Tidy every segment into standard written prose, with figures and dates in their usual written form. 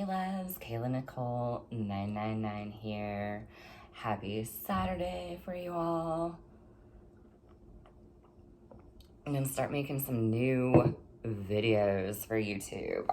Hey Les, Kayla Nicole 999 here. Happy Saturday for you all. I'm gonna start making some new videos for YouTube.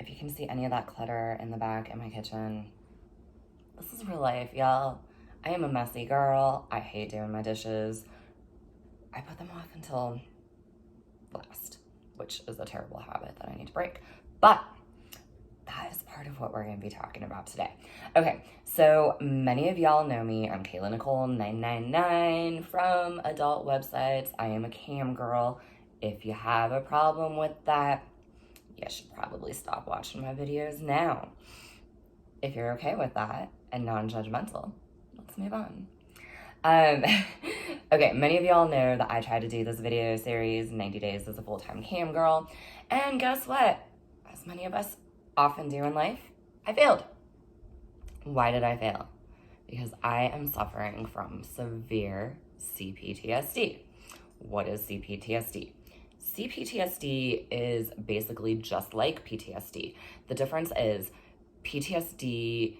If you can see any of that clutter in the back in my kitchen, this is real life, y'all. I am a messy girl. I hate doing my dishes. I put them off until last, which is a terrible habit that I need to break. But that is part of what we're going to be talking about today. Okay, so many of y'all know me. I'm Kayla Nicole 999 from adult websites. I am a cam girl. If you have a problem with that, you should probably stop watching my videos now. If you're okay with that and non-judgmental, let's move on. Okay, many of y'all know that I tried to do this video series, 90 Days as a Full-Time Cam Girl, and guess what? As many of us often do in life, I failed. Why did I fail? Because I am suffering from severe CPTSD. What is CPTSD? CPTSD is basically just like PTSD. The difference is PTSD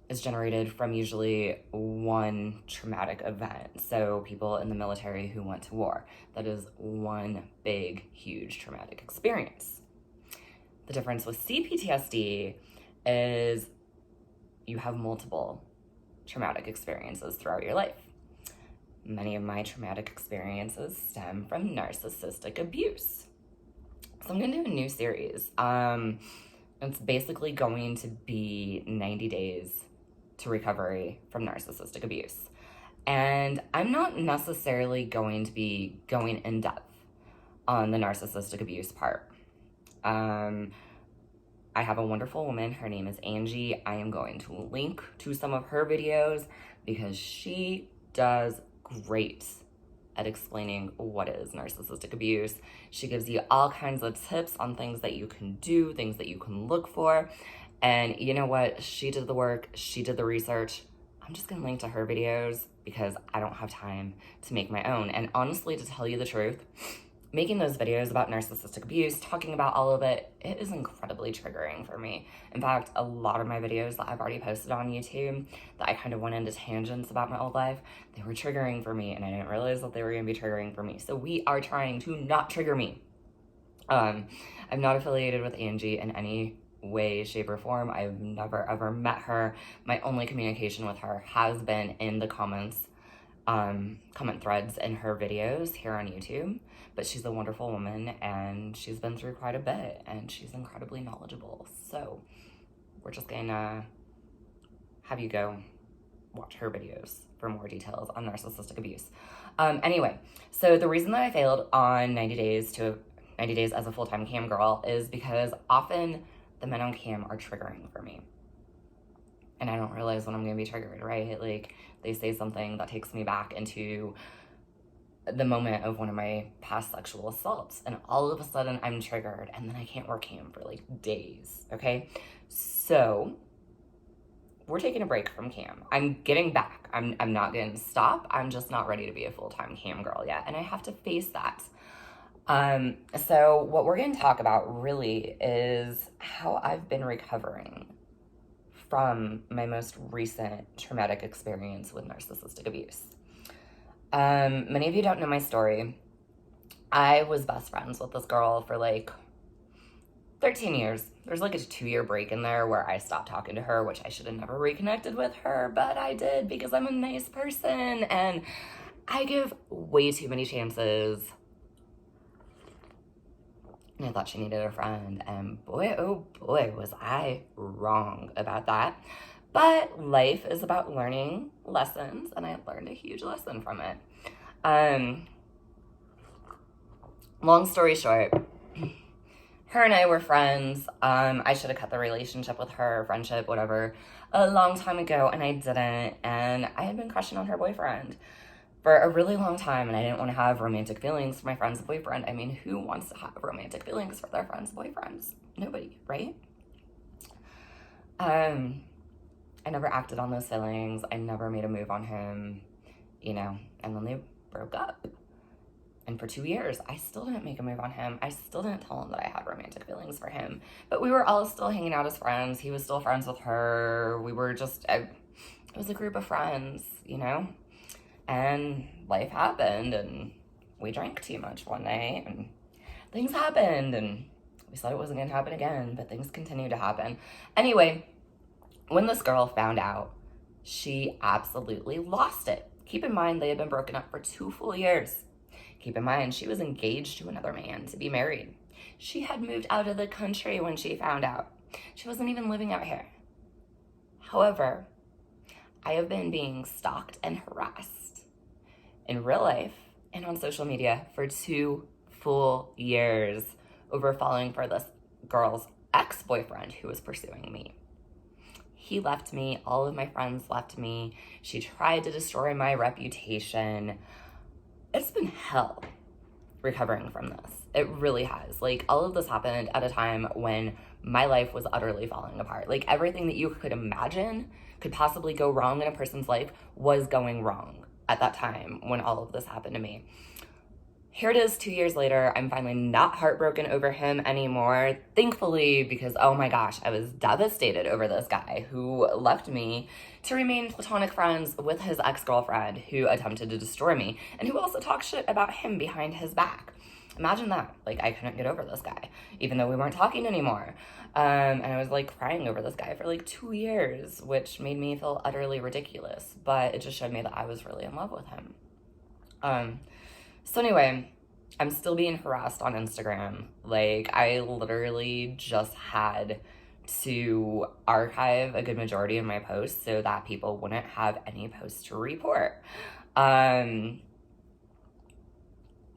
is generated from usually one traumatic event. So people in the military who went to war, that is one big, huge traumatic experience. The difference with CPTSD is you have multiple traumatic experiences throughout your life. Many of my traumatic experiences stem from narcissistic abuse. So I'm going to do a new series. It's basically going to be 90 days to recovery from narcissistic abuse. And I'm not necessarily going to be going in depth on the narcissistic abuse part. I have a wonderful woman. Her name is Angie. I am going to link to some of her videos because she does great at explaining what is narcissistic abuse. She gives you all kinds of tips on things that you can do, things that you can look for. And you know what? She did the work. She did the research. I'm just going to link to her videos because I don't have time to make my own. And honestly, to tell you the truth, making those videos about narcissistic abuse, talking about all of it, it is incredibly triggering for me. In fact, a lot of my videos that I've already posted on YouTube that I kind of went into tangents about my old life, they were triggering for me and I didn't realize that they were going to be triggering for me. So we are trying to not trigger me. I'm not affiliated with Angie in any way, shape, or form. I've never ever met her. My only communication with her has been in the comment threads in her videos here on YouTube. But she's a wonderful woman and she's been through quite a bit and she's incredibly knowledgeable. So we're just gonna have you go watch her videos for more details on narcissistic abuse. Anyway, so the reason that I failed on 90 Days as a Full-Time Cam Girl is because often the men on cam are triggering for me. And I don't realize when I'm gonna be triggered, right? Like they say something that takes me back into the moment of one of my past sexual assaults, and all of a sudden I'm triggered, and then I can't work cam for like days, okay? So we're taking a break from cam. I'm getting back. I'm not gonna stop. I'm just not ready to be a full-time cam girl yet, and I have to face that. So what we're gonna talk about really is how I've been recovering from my most recent traumatic experience with narcissistic abuse. Many of you don't know my story. I was best friends with this girl for like 13 years. There's like a 2-year break in there where I stopped talking to her, which I should have never reconnected with her, but I did because I'm a nice person and I give way too many chances. And I thought she needed a friend, and boy, oh boy, was I wrong about that. But life is about learning lessons, and I learned a huge lesson from it. Long story short, her and I were friends. I should have cut the relationship with her, friendship, whatever, a long time ago, and I didn't. And I had been crushing on her boyfriend for a really long time, and I didn't want to have romantic feelings for my friend's boyfriend. I mean, who wants to have romantic feelings for their friend's boyfriends? Nobody, right? I never acted on those feelings. I never made a move on him, and then they broke up. And for 2 years, I still didn't make a move on him. I still didn't tell him that I had romantic feelings for him. But we were all still hanging out as friends. He was still friends with her. We were just, it was a group of friends, you know? And life happened, and we drank too much one night, and things happened, and we said it wasn't going to happen again, but things continued to happen. Anyway, when this girl found out, she absolutely lost it. Keep in mind, they had been broken up for 2 full years. Keep in mind, she was engaged to another man to be married. She had moved out of the country when she found out. She wasn't even living out here. However, I have been being stalked and harassed in real life and on social media for 2 full years over falling for this girl's ex-boyfriend who was pursuing me. He left me. All of my friends left me. She tried to destroy my reputation. It's been hell recovering from this. It really has. Like, all of this happened at a time when my life was utterly falling apart. Like, everything that you could imagine could possibly go wrong in a person's life was going wrong at that time when all of this happened to me. Here it is 2 years later. I'm finally not heartbroken over him anymore, thankfully, because, oh my gosh, I was devastated over this guy who left me to remain platonic friends with his ex-girlfriend who attempted to destroy me and who also talked shit about him behind his back. Imagine that. Like, I couldn't get over this guy, even though we weren't talking anymore. And I was, like, crying over this guy for, like, 2 years, which made me feel utterly ridiculous, but it just showed me that I was really in love with him. So anyway, I'm still being harassed on Instagram. Like, I literally just had to archive a good majority of my posts so that people wouldn't have any posts to report.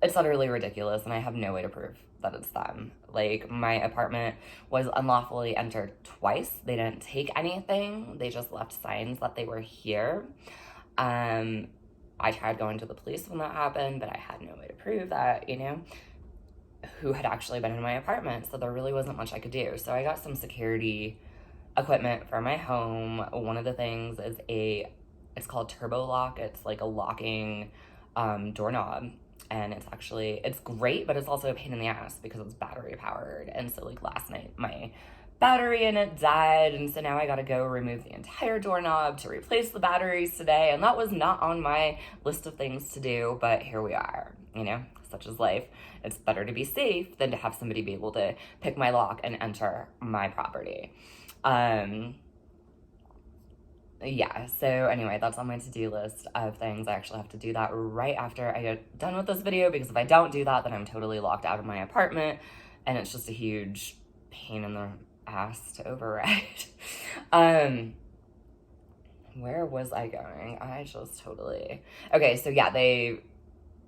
It's utterly ridiculous, and I have no way to prove that it's them. Like, my apartment was unlawfully entered twice. They didn't take anything. They just left signs that they were here. I tried going to the police when that happened, but I had no way to prove that, you know, who had actually been in my apartment. So there really wasn't much I could do. So I got some security equipment for my home. One of the things is it's called Turbo Lock. It's like a locking doorknob. And it's great, but it's also a pain in the ass because it's battery powered. And so, like, last night, my battery in it died, and so now I gotta go remove the entire doorknob to replace the batteries today, and that was not on my list of things to do, but here we are, you know, such is life. It's better to be safe than to have somebody be able to pick my lock and enter my property. Yeah, so anyway, that's on my to-do list of things. I actually have to do that right after I get done with this video, because if I don't do that, then I'm totally locked out of my apartment, and it's just a huge pain in the ass to override. Where was I going? Okay, so yeah, they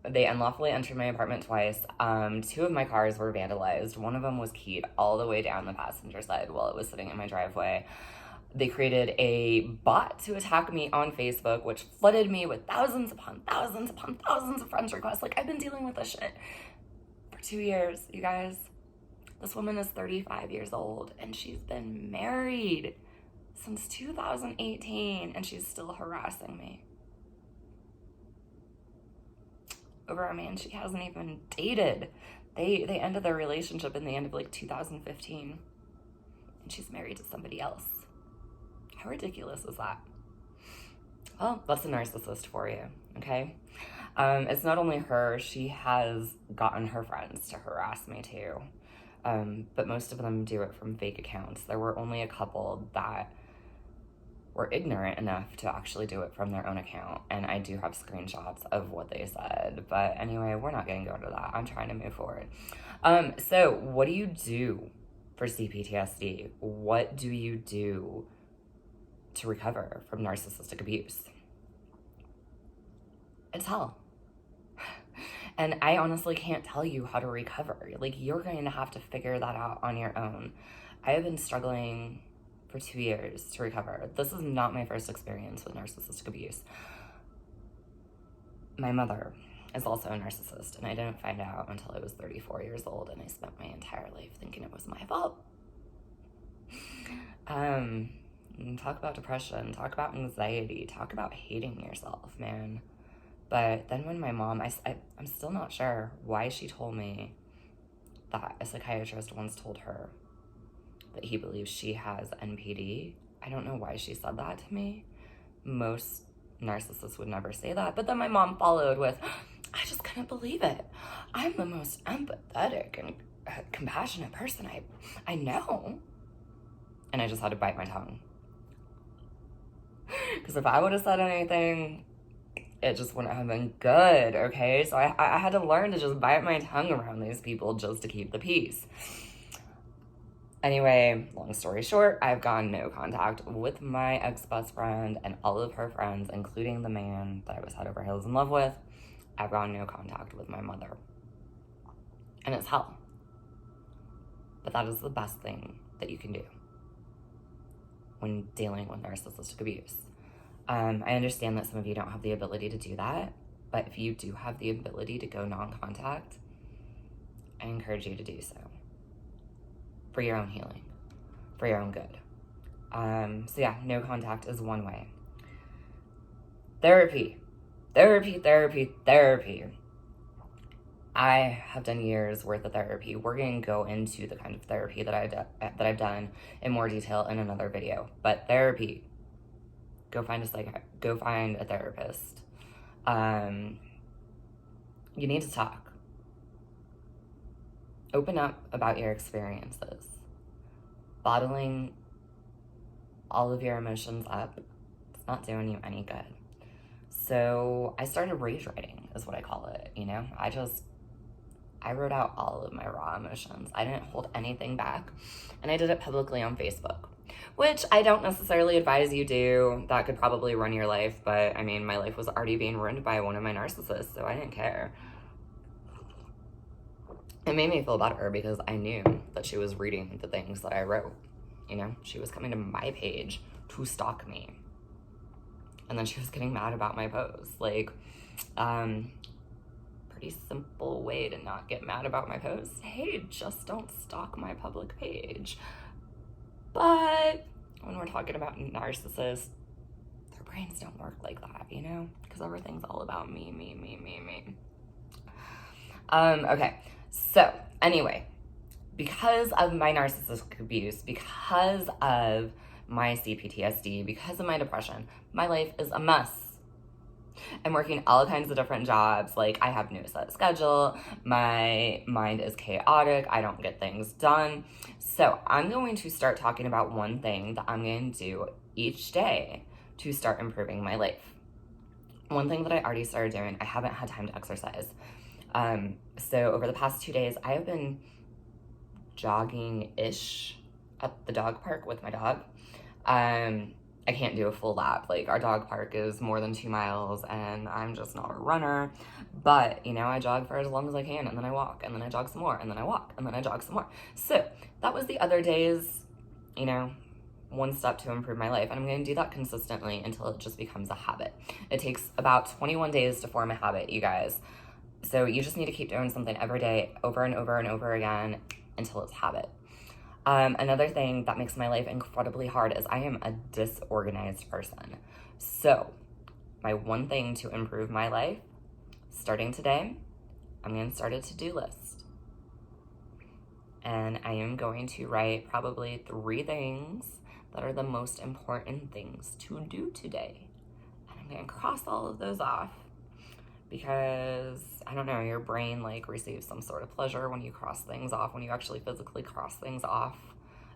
unlawfully entered my apartment twice. 2 of my cars were vandalized. One of them was keyed all the way down the passenger side while it was sitting in my driveway. They created a bot to attack me on Facebook, which flooded me with thousands upon thousands upon thousands of friends requests. Like, I've been dealing with this shit for 2 years, you guys. This woman is 35 years old, and she's been married since 2018, and she's still harassing me over a man she hasn't even dated. They ended their relationship in the end of, like, 2015, and she's married to somebody else. How ridiculous is that? Well, that's a narcissist for you, okay? It's not only her. She has gotten her friends to harass me too. But most of them do it from fake accounts. There were only a couple that were ignorant enough to actually do it from their own account, and I do have screenshots of what they said. But anyway, we're not going to go into that. I'm trying to move forward. So what do you do for CPTSD? What do you do to recover from narcissistic abuse? It's hell. And I honestly can't tell you how to recover. Like, you're going to have to figure that out on your own. I have been struggling for 2 years to recover. This is not my first experience with narcissistic abuse. My mother is also a narcissist, and I didn't find out until I was 34 years old, and I spent my entire life thinking it was my fault. Talk about depression, talk about anxiety, talk about hating yourself, man. But then when my mom, I'm still not sure why she told me that a psychiatrist once told her that he believes she has NPD. I don't know why she said that to me. Most narcissists would never say that. But then my mom followed with, I just couldn't believe it. I'm the most empathetic and compassionate person I know. And I just had to bite my tongue. Because if I would have said anything, it just wouldn't have been good, okay? So I had to learn to just bite my tongue around these people just to keep the peace. Anyway, long story short, I've gone no contact with my ex-best friend and all of her friends, including the man that I was head over heels in love with. I've gone no contact with my mother. And it's hell. But that is the best thing that you can do when dealing with narcissistic abuse. I understand that some of you don't have the ability to do that, but if you do have the ability to go non-contact, I encourage you to do so for your own healing, for your own good. So yeah, no contact is one way. Therapy. I have done years worth of therapy. We're going to go into the kind of therapy that I've done in more detail in another video. But therapy, go find a therapist. You need to talk. Open up about your experiences. Bottling all of your emotions up, it's not doing you any good. So I started rage writing, is what I call it, you know? I wrote out all of my raw emotions. I didn't hold anything back. And I did it publicly on Facebook, which I don't necessarily advise you do. That could probably ruin your life. But I mean, my life was already being ruined by one of my narcissists, so I didn't care. It made me feel better because I knew that she was reading the things that I wrote. You know, she was coming to my page to stalk me. And then she was getting mad about my posts. Like, pretty simple way to not get mad about my posts. Hey, just don't stalk my public page. But when we're talking about narcissists, their brains don't work like that, you know? Because everything's all about me. Okay, so anyway, because of my narcissistic abuse, because of my CPTSD, because of my depression, my life is a mess. I'm working all kinds of different jobs. Like, I have no set schedule. My mind is chaotic. I don't get things done. So I'm going to start talking about one thing that I'm going to do each day to start improving my life. One thing that I already started doing, I haven't had time to exercise. So over the past 2 days, I have been jogging-ish at the dog park with my dog. I can't do a full lap. Like, our dog park is more than 2 miles and I'm just not a runner. But, you know, I jog for as long as I can, and then I walk, and then I jog some more, and then I walk, and then I jog some more. So that was the other day's, you know, one step to improve my life. And I'm going to do that consistently until it just becomes a habit. It takes about 21 days to form a habit, you guys. So you just need to keep doing something every day, over and over and over again, until it's habit. Another thing that makes my life incredibly hard is I am a disorganized person. So my one thing to improve my life, starting today, I'm going to start a to-do list. And I am going to write probably 3 things that are the most important things to do today. And I'm going to cross all of those off because, I don't know, your brain like receives some sort of pleasure when you cross things off, when you actually physically cross things off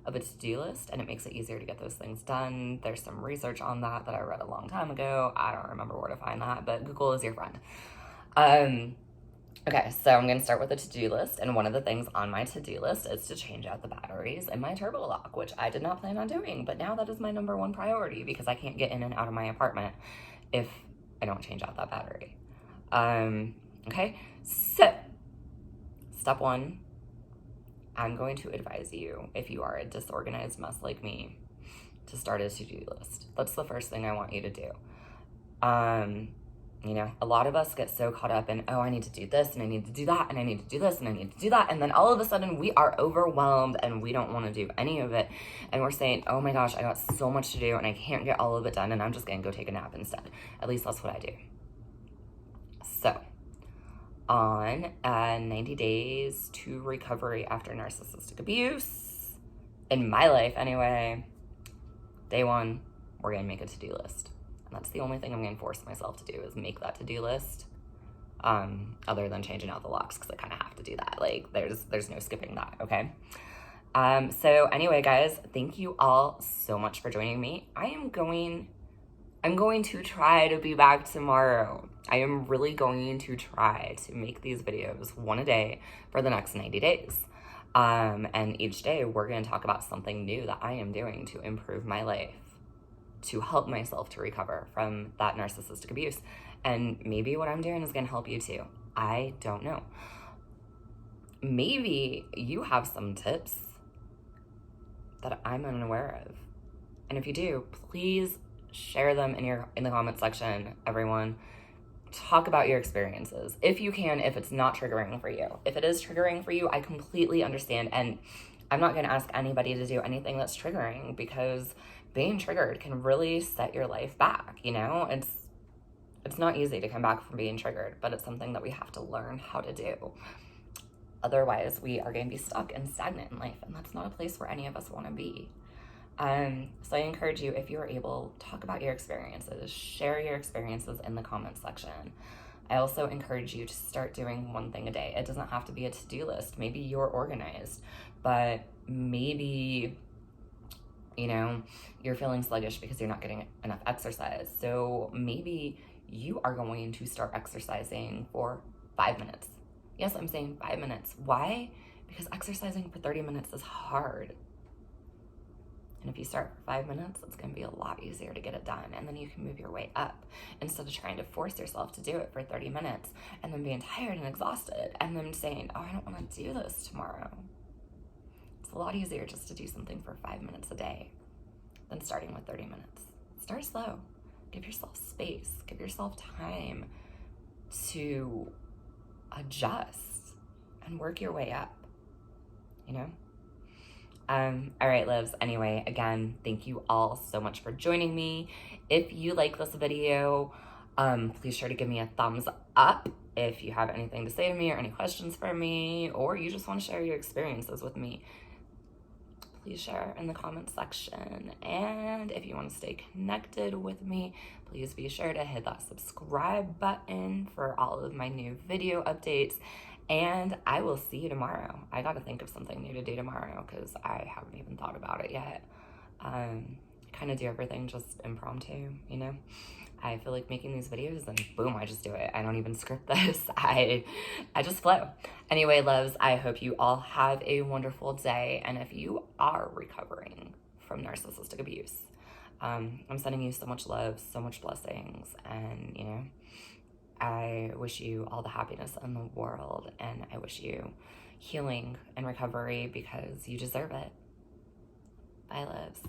of a to-do list, and it makes it easier to get those things done. There's some research on that I read a long time ago. I don't remember where to find that, but Google is your friend. Okay, so I'm going to start with a to-do list, and one of the things on my to-do list is to change out the batteries in my turbo lock, which I did not plan on doing, but now that is my number 1 priority because I can't get in and out of my apartment if I don't change out that battery. Okay, so step 1, I'm going to advise you, if you are a disorganized mess like me, to start a to-do list. That's the first thing I want you to do. You know, a lot of us get so caught up in, oh, I need to do this, and I need to do that, and I need to do this, and I need to do that, and then all of a sudden we are overwhelmed and we don't want to do any of it, and we're saying, oh my gosh, I got so much to do and I can't get all of it done, and I'm just going to go take a nap instead. At least that's what I do. So, on 90 days to recovery after narcissistic abuse, in my life anyway, day 1, we're gonna make a to-do list. And that's the only thing I'm gonna force myself to do, is make that to-do list. Other than changing out the locks, because I kind of have to do that. Like, there's no skipping that, okay? So anyway, guys, thank you all so much for joining me. I'm going to try to be back tomorrow. I am really going to try to make these videos one a day for the next 90 days. And each day we're going to talk about something new that I am doing to improve my life, to help myself to recover from that narcissistic abuse. And maybe what I'm doing is going to help you too. I don't know. Maybe you have some tips that I'm unaware of. And if you do, please share them in the comment section, everyone. Talk about your experiences. If you can, if it's not triggering for you. If it is triggering for you, I completely understand. And I'm not going to ask anybody to do anything that's triggering, because being triggered can really set your life back, you know? It's not easy to come back from being triggered, but it's something that we have to learn how to do. Otherwise, we are going to be stuck and stagnant in life, and that's not a place where any of us want to be. So I encourage you, if you're able, talk about your experiences, share your experiences in the comment section. I also encourage you to start doing one thing a day. It doesn't have to be a to-do list. Maybe you're organized, but maybe, you know, you're feeling sluggish because you're not getting enough exercise. So maybe you are going to start exercising for 5 minutes. Yes, I'm saying 5 minutes. Why? Because exercising for 30 minutes is hard. And if you start for 5 minutes, it's going to be a lot easier to get it done. And then you can move your way up, instead of trying to force yourself to do it for 30 minutes and then being tired and exhausted and then saying, oh, I don't want to do this tomorrow. It's a lot easier just to do something for 5 minutes a day than starting with 30 minutes. Start slow. Give yourself space. Give yourself time to adjust and work your way up, you know? All right, lives. Anyway, again, thank you all so much for joining me. If you like this video, please sure to give me a thumbs up. If you have anything to say to me or any questions for me, or you just want to share your experiences with me, please share in the comment section. And if you want to stay connected with me, please be sure to hit that subscribe button for all of my new video updates. And I will see you tomorrow. I got to think of something new to do tomorrow, because I haven't even thought about it yet. Kind of do everything just impromptu, you know? I feel like making these videos and boom, I just do it. I don't even script this. I just flow. Anyway, loves, I hope you all have a wonderful day. And if you are recovering from narcissistic abuse, I'm sending you so much love, so much blessings, and, you know, I wish you all the happiness in the world, and I wish you healing and recovery, because you deserve it. Bye, loves.